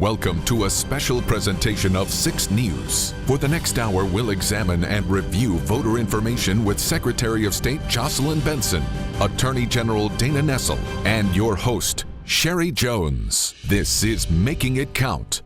Welcome to a special presentation of 6 News. For the next hour, we'll examine and review voter information with Secretary of State Jocelyn Benson, Attorney General Dana Nessel, and your host, Sheri Jones. This is Making It Count.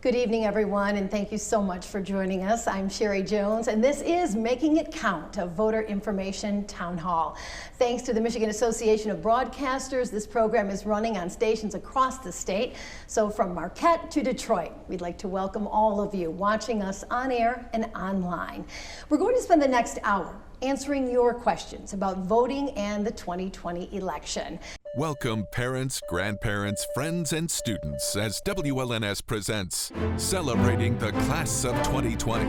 Good evening, everyone, and thank you so much for joining us. I'm Sheri Jones, and this is Making It Count, a voter information town hall. Thanks to the Michigan Association of Broadcasters, this program is running on stations across the state. So from Marquette to Detroit, we'd like to welcome all of you watching us on air and online. We're going to spend the next hour answering your questions about voting and the 2020 election. Welcome parents, grandparents, friends, and students as WLNS presents Celebrating the Class of 2020.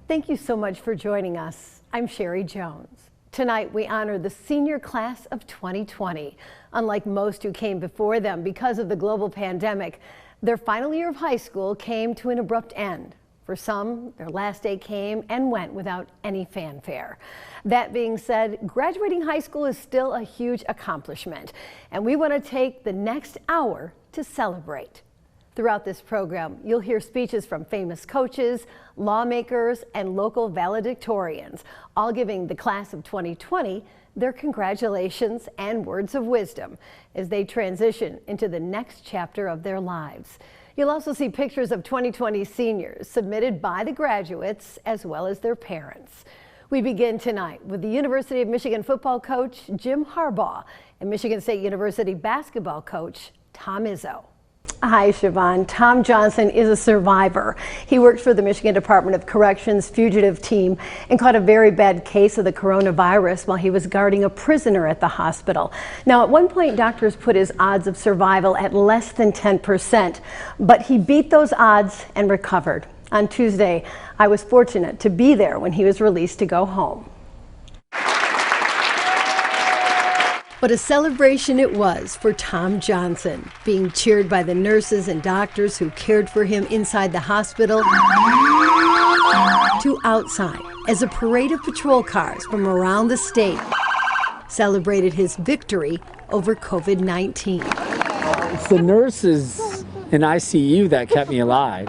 Thank you so much for joining us. I'm Sheri Jones. Tonight we honor the senior class of 2020. Unlike most who came before them because of the global pandemic, their final year of high school came to an abrupt end. For some, their last day came and went without any fanfare. That being said, graduating high school is still a huge accomplishment, and we want to take the next hour to celebrate. Throughout this program, you'll hear speeches from famous coaches, lawmakers, and local valedictorians, all giving the class of 2020 their congratulations and words of wisdom as they transition into the next chapter of their lives. You'll also see pictures of 2020 seniors submitted by the graduates as well as their parents. We begin tonight with the University of Michigan football coach Jim Harbaugh and Michigan State University basketball coach Tom Izzo. Hi, Siobhan. Tom Johnson is a survivor. He worked for the Michigan Department of Corrections fugitive team and caught a very bad case of the coronavirus while he was guarding a prisoner at the hospital. Now, at one point, doctors put his odds of survival at less than 10%, but he beat those odds and recovered. On Tuesday, I was fortunate to be there when he was released to go home. What a celebration it was for Tom Johnson, being cheered by the nurses and doctors who cared for him inside the hospital to outside as a parade of patrol cars from around the state celebrated his victory over COVID-19. It's the nurses in ICU that kept me alive.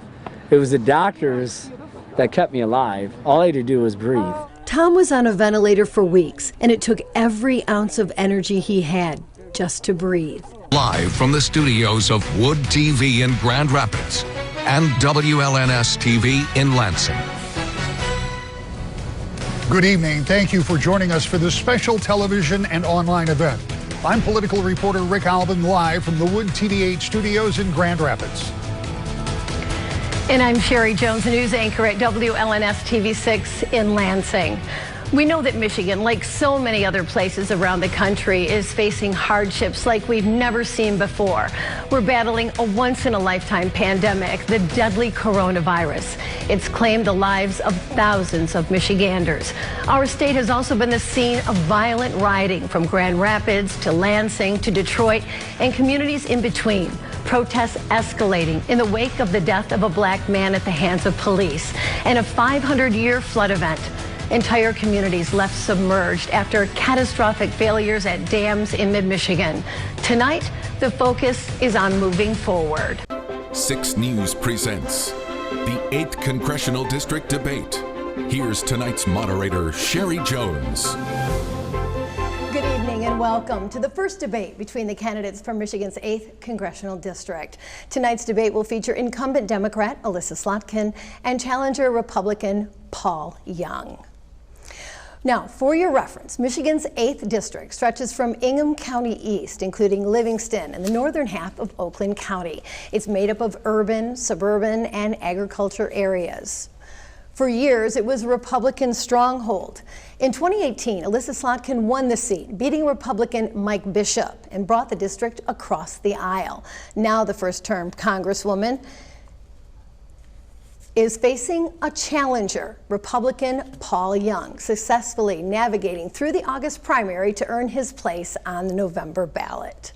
It was the doctors that kept me alive. All I had to do was breathe. Tom was on a ventilator for weeks, and it took every ounce of energy he had just to breathe. Live from the studios of Wood TV in Grand Rapids and WLNS TV in Lansing. Good evening. Thank you for joining us for this special television and online event. I'm political reporter Rick Alvin, live from the Wood TDH studios in Grand Rapids. And I'm Sheri Jones, news anchor at WLNS TV 6 in Lansing. We know that Michigan, like so many other places around the country, is facing hardships like we've never seen before. We're battling a once-in-a-lifetime pandemic, the deadly coronavirus. It's claimed the lives of thousands of Michiganders. Our state has also been the scene of violent rioting from Grand Rapids to Lansing to Detroit and communities in between. Protests escalating in the wake of the death of a black man at the hands of police and a 500-year flood event. Entire communities left submerged after catastrophic failures at dams in mid-Michigan. Tonight, the focus is on moving forward. 6 News presents the 8th Congressional District Debate. Here's tonight's moderator, Sheri Jones. Good evening and welcome to the first debate between the candidates for Michigan's 8th Congressional District. Tonight's debate will feature incumbent Democrat Alyssa Slotkin and challenger Republican Paul Young. Now, for your reference, Michigan's 8th district stretches from Ingham County east, including Livingston and the northern half of Oakland County. It's made up of urban, suburban, and agriculture areas. For years, it was a Republican stronghold. In 2018, Alyssa Slotkin won the seat, beating Republican Mike Bishop, and brought the district across the aisle. Now the first-term Congresswoman is facing a challenger, Republican Paul Young, successfully navigating through the August primary to earn his place on the November ballot.